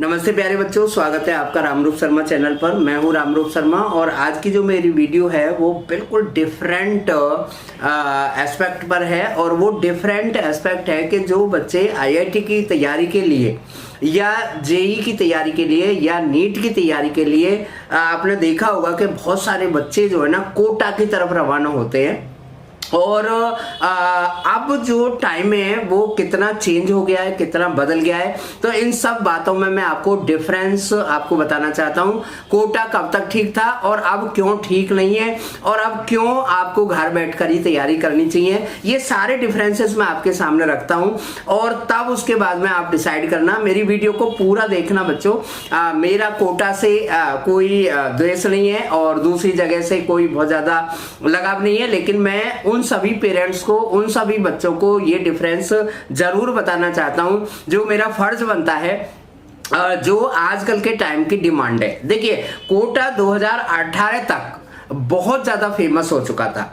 नमस्ते प्यारे बच्चों, स्वागत है आपका रामरूप शर्मा चैनल पर। मैं हूं रामरूप शर्मा और आज की जो मेरी वीडियो है वो बिल्कुल डिफरेंट एस्पेक्ट पर है। और वो डिफरेंट एस्पेक्ट है कि जो बच्चे आईआईटी की तैयारी के लिए या जेई की तैयारी के लिए या नीट की तैयारी के लिए आपने देखा होगा कि बहुत सारे बच्चे जो है ना कोटा की तरफ रवाना होते हैं। और अब जो टाइम है वो कितना चेंज हो गया है, कितना बदल गया है, तो इन सब बातों में मैं आपको डिफरेंस आपको बताना चाहता हूं। कोटा कब तक ठीक था और अब क्यों ठीक नहीं है, और अब क्यों आपको घर बैठकर ही तैयारी करनी चाहिए, ये सारे डिफरेंसेस मैं आपके सामने रखता हूं। और तब उसके बाद में आप डिसाइड करना। मेरी वीडियो को पूरा देखना बच्चों। मेरा कोटा से कोई द्वेष नहीं है और दूसरी जगह से कोई बहुत ज्यादा लगाव नहीं है, लेकिन मैं उन सभी पेरेंट्स को, उन सभी बच्चों को ये डिफरेंस जरूर बताना चाहता हूं जो मेरा फर्ज बनता है, जो आजकल के टाइम की डिमांड है। देखिए, कोटा 2018 तक बहुत ज्यादा फेमस हो चुका था।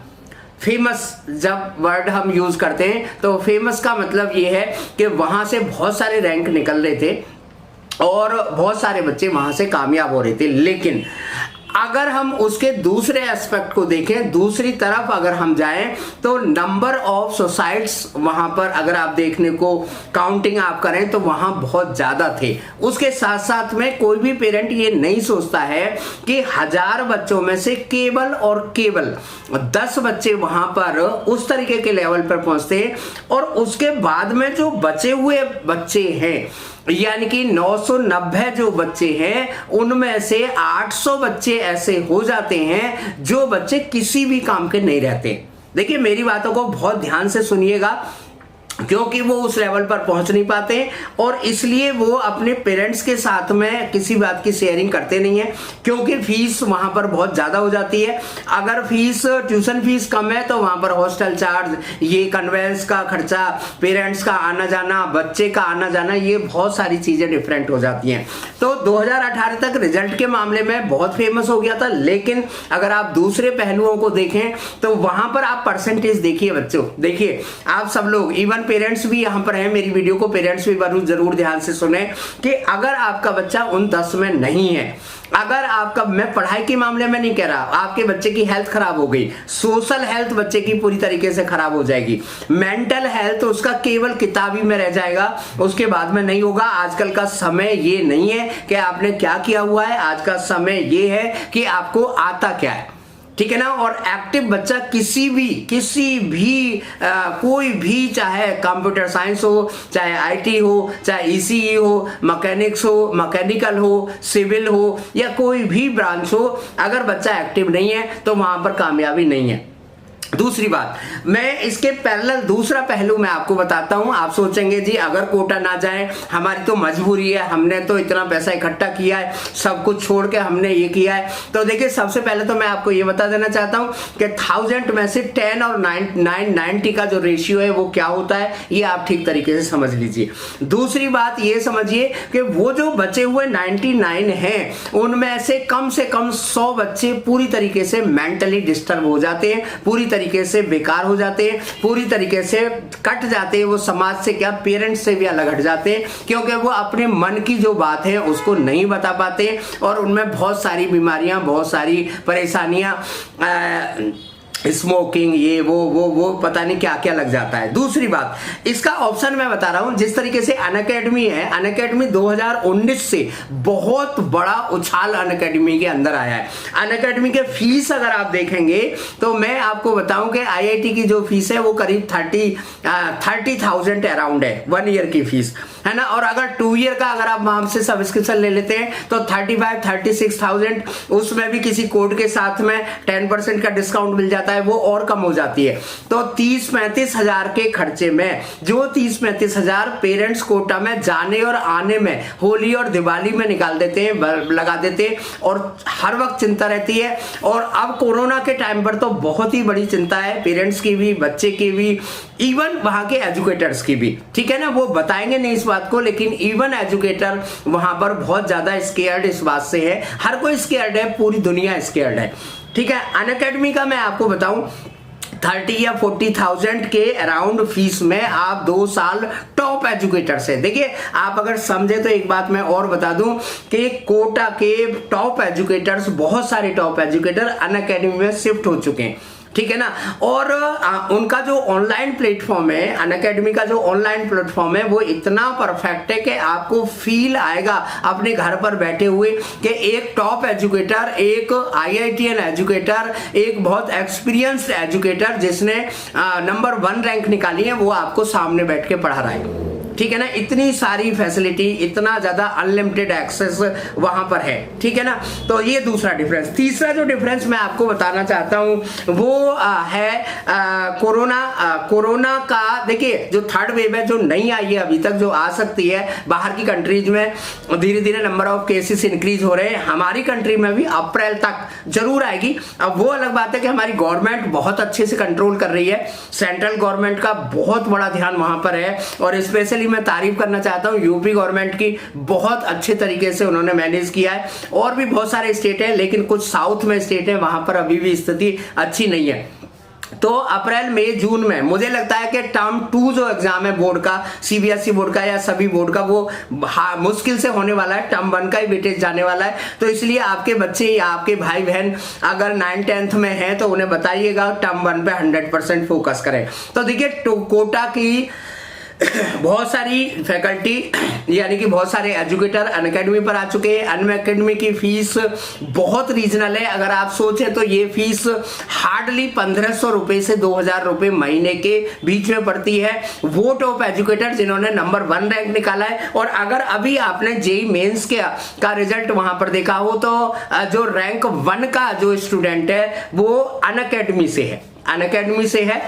फेमस जब वर्ड हम यूज करते हैं तो फेमस का मतलब ये है कि वहां से बहुत सारे रैंक निकल रहे थे और बहुत सारे बच्चे वहां से कामयाब हो रहे थे। लेकिन अगर हम उसके दूसरे एस्पेक्ट को देखें, दूसरी तरफ अगर हम जाएं, तो नंबर ऑफ सुसाइड्स वहां पर अगर आप देखने को काउंटिंग आप करें तो वहां बहुत ज्यादा थे। उसके साथ साथ में कोई भी पेरेंट ये नहीं सोचता है कि 1000 बच्चों में से केवल और केवल 10 बच्चे वहां पर उस तरीके के लेवल पर पहुंचते हैं। और उसके बाद में जो बचे हुए बच्चे हैं, यानी कि 990 जो बच्चे हैं, उनमें से 800 बच्चे ऐसे हो जाते हैं जो बच्चे किसी भी काम के नहीं रहते। देखिए, मेरी बातों को बहुत ध्यान से सुनिएगा, क्योंकि वो उस लेवल पर पहुंच नहीं पाते और इसलिए वो अपने पेरेंट्स के साथ में किसी बात की शेयरिंग करते नहीं है, क्योंकि फीस वहां पर बहुत ज्यादा हो जाती है। अगर फीस, ट्यूशन फीस कम है तो वहां पर हॉस्टल चार्ज, ये कन्वेंस का खर्चा, पेरेंट्स का आना जाना, बच्चे का आना जाना, ये बहुत सारी चीजें डिफरेंट हो जाती हैं। तो 2018 तक रिजल्ट के मामले में बहुत फेमस हो गया था, लेकिन अगर आप दूसरे पहलुओं को देखें तो वहां पर आप परसेंटेज देखिए बच्चों। देखिए, आप सब लोग, इवन पेरेंट्स भी यहां पर हैं, मेरी वीडियो को पेरेंट्स भी जरूर ध्यान से सुने कि अगर आपका बच्चा उन 10 में नहीं है, अगर आपका, मैं पढ़ाई के मामले में नहीं कह रहा, आपके बच्चे की हेल्थ खराब हो गई, सोशल हेल्थ बच्चे की पूरी तरीके से खराब हो जाएगी, मेंटल हेल्थ उसका केवल किताबी में रह जाएगा, उसके बाद में नहीं होगा। आजकल का समय ये नहीं है कि आपने क्या किया हुआ है, आज का समय ये है कि आपको आता क्या है, ठीक है ना। और एक्टिव बच्चा किसी भी कोई भी, चाहे कंप्यूटर साइंस हो, चाहे आईटी हो, चाहे ईसीई हो, मैकेनिक्स हो, मैकेनिकल हो, सिविल हो, या कोई भी ब्रांच हो, अगर बच्चा एक्टिव नहीं है तो वहां पर कामयाबी नहीं है। दूसरी बात, मैं इसके पैरेलल दूसरा पहलू मैं आपको बताता हूं। आप सोचेंगे जी अगर कोटा ना जाए, हमारी तो मजबूरी है, हमने तो इतना पैसा इकट्ठा किया है, सब कुछ छोड़ के हमने ये किया है। तो देखिए, सबसे पहले तो मैं आपको ये बता देना चाहता हूं कि 1000 में से 10 और 990 का जो रेशियो है वो क्या होता है, ये आप ठीक तरीके से समझ लीजिए। दूसरी बात ये समझिए कि वो जो बचे हुए 99 हैं, उनमें से कम 100 बच्चे पूरी तरीके से मेंटली डिस्टर्ब हो जाते हैं, पूरी तरीके से बेकार हो जाते हैं, पूरी तरीके से कट जाते हैं। वो समाज से क्या, पेरेंट्स से भी अलग हट जाते हैं, क्योंकि वो अपने मन की जो बात है उसको नहीं बता पाते और उनमें बहुत सारी बीमारियां, बहुत सारी परेशानियां, स्मोकिंग, ये वो पता नहीं क्या क्या लग जाता है। दूसरी बात, इसका ऑप्शन मैं बता रहा हूं, जिस तरीके से अनअकैडमी है, अनअकैडमी 2019 से बहुत बड़ा उछाल अनअकैडमी के अंदर आया है। अनअकैडमी के फीस अगर आप देखेंगे तो मैं आपको बताऊं कि आईआईटी की जो फीस है वो करीब 30,000 अराउंड है, 1 ईयर की फीस है ना। और अगर 2 ईयर का अगर आप वहां से सब्सक्रिप्शन ले लेते हैं तो 35-36,000, उसमें भी किसी कोड के साथ में 10% का डिस्काउंट मिल जाता है, वो और कम हो जाती है। तो 30-35 हजार के खर्चे में, जो 30-35 हजार पेरेंट्स कोटा में जाने और आने में, होली और दिवाली में निकाल देते हैं, लगा देते हैं, और हर वक्त चिंता रहती है। और अब कोरोना के टाइम पर तो बहुत ही बड़ी चिंता है, पेरेंट्स की भी, बच्चे की भी, इवन वहां के एजुकेटर्स की भी, ठीक है ना। वो बताएंगे नहीं इस बात को, लेकिन इवन एजुकेटर वहां पर बहुत ज्यादा स्केयर्ड इस बात से है। हर कोई स्केयर्ड है, पूरी दुनिया स्केयर्ड है, ठीक है। अनअकैडमी का मैं आपको बताऊं 30 या 40,000 के अराउंड फीस में आप 2 साल टॉप एजुकेटर से। देखिए आप अगर समझे तो एक बात मैं और बता दूं कि कोटा के टॉप एजुकेटर्स, बहुत सारे टॉप एजुकेटर अनअकैडमी में शिफ्ट हो चुके हैं, ठीक है ना। और उनका जो ऑनलाइन प्लेटफॉर्म है, अनअकैडमी का जो ऑनलाइन प्लेटफॉर्म है, वो इतना परफेक्ट है कि आपको फील आएगा अपने घर पर बैठे हुए कि एक टॉप एजुकेटर, एक IITian एजुकेटर, एक बहुत एक्सपीरियंस्ड एजुकेटर जिसने नंबर 1 रैंक निकाली है, वो आपको सामने बैठ के पढ़ा रहा है, ठीक है ना। इतनी सारी फैसिलिटी, इतना ज्यादा अनलिमिटेड एक्सेस वहां पर है, ठीक है ना। तो ये दूसरा डिफरेंस। तीसरा जो डिफरेंस मैं आपको बताना चाहता हूं वो है कोरोना का। देखिए जो थर्ड वेव है, जो नहीं आई है अभी तक, जो आ सकती है बाहर की कंट्रीज में, धीरे धीरे नंबर ऑफ केसेस इंक्रीज हो रहे हैं। हमारी कंट्री में भी अप्रैल तक जरूर आएगी। अब वो अलग बात है कि हमारी गवर्नमेंट बहुत अच्छे से कंट्रोल कर रही है, सेंट्रल गवर्नमेंट का बहुत बड़ा ध्यान वहां पर है, और स्पेशली मैं तारीफ करना चाहता हूं यूपी गवर्नमेंट की, बहुत अच्छे तरीके से उन्होंने मैनेज किया है। और भी बहुत सारे स्टेट हैं, लेकिन कुछ साउथ में स्टेट है, वहां पर अभी भी स्थिति अच्छी नहीं है। तो अप्रैल मई जून में मुझे लगता है कि टर्म 2 जो एग्जाम है बोर्ड का, CBSE बोर्ड का या सभी बोर्ड का, वो मुश्किल से होने वाला है। टर्म 1 का ही वेटेज जाने वाला है। तो इसलिए आपके बच्चे या आपके भाई बहन अगर 9th-10th में हैं तो उन्हें बताइएगा टर्म 1 पे 100% फोकस करें। तो देखिए कोटा की बहुत सारी फैकल्टी यानी कि बहुत सारे एजुकेटर अनअकैडमी पर आ चुके हैं। अनअकैडमी की फीस बहुत रीजनल है। अगर आप सोचें तो ये फीस हार्डली 1500 रुपए से 2000 रुपए महीने के बीच में पड़ती है। वो टॉप एजुकेटर जिन्होंने नंबर 1 रैंक निकाला है। और अगर अभी आपने जेईई मेंस का रिजल्ट वहां पर देखा हो तो जो रैंक 1 का जो स्टूडेंट है वो अनअकैडमी से है,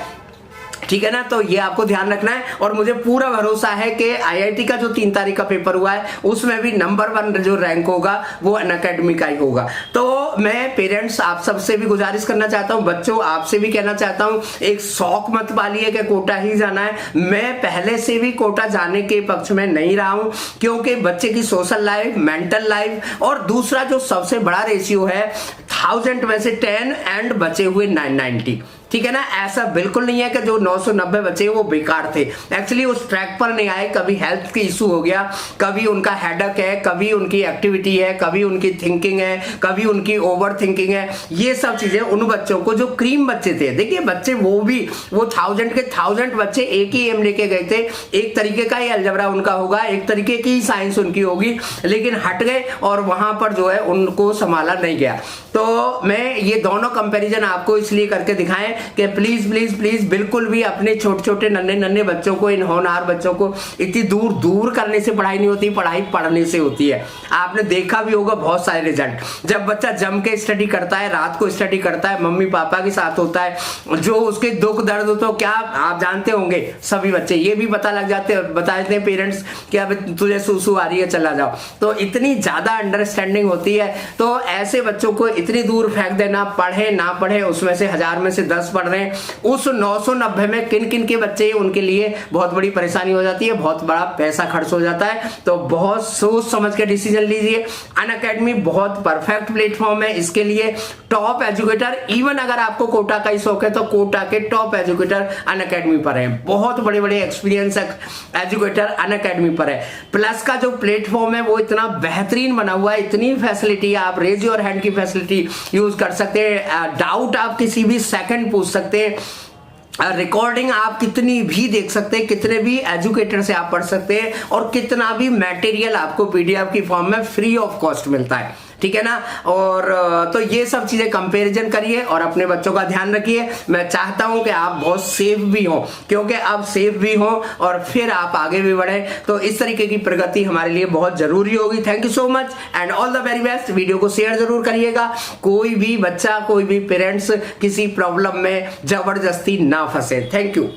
ठीक है ना। तो ये आपको ध्यान रखना है। और मुझे पूरा भरोसा है कि IIT का जो 3 तारीख का पेपर हुआ है उसमें भी नंबर 1 जो रैंक होगा वो अनअकैडमी का ही होगा। तो मैं पेरेंट्स आप सबसे भी गुजारिश करना चाहता हूं, बच्चों आपसे भी कहना चाहता हूं, एक शौक मत पालिए कि कोटा ही जाना है। मैं पहले से भी कोटा जाने के पक्ष में नहीं रहा हूं, क्योंकि बच्चे की सोशल लाइफ, मेंटल लाइफ, और दूसरा जो सबसे बड़ा रेशियो है 1000 में से 10 एंड बचे हुए 990, ठीक है ना। ऐसा बिल्कुल नहीं है कि जो 990 बचे वो बेकार थे, एक्चुअली उस ट्रैक पर नहीं आए। कभी हेल्थ की इशू हो गया, कभी उनका हेडेक है, कभी उनकी एक्टिविटी है, कभी उनकी थिंकिंग है, कभी उनकी ओवर थिंकिंग है। ये सब चीजें उन बच्चों को, जो क्रीम बच्चे थे, देखिए बच्चे वो 1000 के 1000 बच्चे एक ही एम लेके गए थे। एक तरीके का ही अलजबरा उनका होगा, एक तरीके की साइंस उनकी होगी, लेकिन हट गए और वहां पर जो है उनको संभाला नहीं गया। तो मैं ये दोनों कंपैरिजन आपको इसलिए करके दिखाएं कि प्लीज प्लीज प्लीज बिल्कुल भी अपने छोटे छोटे नन्हे नन्हे बच्चों को, इन होनहार बच्चों को इतनी दूर दूर करने से पढ़ाई नहीं होती, पढ़ाई पढ़ने से होती है। आपने देखा भी होगा बहुत सारे रिजल्ट, जब बच्चा जम के स्टडी करता है, रात को स्टडी करता है, मम्मी पापा के साथ होता है, जो उसके दुख दर्द हो तो क्या आप जानते होंगे सभी बच्चे, ये भी बता देते हैं पेरेंट्स कि अब तुझे सुसु आ रही है चला जाओ। तो इतनी ज्यादा अंडरस्टैंडिंग होती है। तो ऐसे बच्चों को इतनी दूर फेंक देना, पढ़े ना पढ़े, उसमें से 1000 में से 10 पढ़ रहे हैं, उस 990 में किन किन के बच्चे, उनके लिए बहुत बड़ी परेशानी हो जाती है, बहुत बड़ा पैसा खर्च हो जाता है। तो बहुत सोच समझ के डिसीजन लीजिए। अनअकैडमी बहुत परफेक्ट प्लेटफॉर्म है इसके लिए। टॉप एजुकेटर, इवन अगर आपको कोटा का ही शौक है तो कोटा के टॉप एजुकेटर अनअकैडमी पर है, बहुत बड़े बड़े एक्सपीरियंस एजुकेटर अनअकैडमी पर है। प्लस का जो प्लेटफॉर्म है वो इतना बेहतरीन बना हुआ है, इतनी फैसिलिटी, आप रेज योर हैंड की फैसिलिटी यूज कर सकते हैं, डाउट आप किसी भी सेकंड पूछ सकते हैं, रिकॉर्डिंग आप कितनी भी देख सकते हैं, कितने भी एजुकेटर से आप पढ़ सकते हैं, और कितना भी मटेरियल आपको PDF की फॉर्म में फ्री ऑफ कॉस्ट मिलता है, ठीक है ना। और तो ये सब चीजें कंपैरिजन करिए और अपने बच्चों का ध्यान रखिए। मैं चाहता हूं कि आप बहुत सेफ भी हो, क्योंकि आप सेफ भी हो और फिर आप आगे भी बढ़े। तो इस तरीके की प्रगति हमारे लिए बहुत जरूरी होगी। Thank you so much and all the very best. Video को शेयर जरूर करिएगा। कोई भी बच्चा, कोई भी पेरेंट्स किसी प्रॉब्लम में जबरदस्ती ना फंसे। Thank you.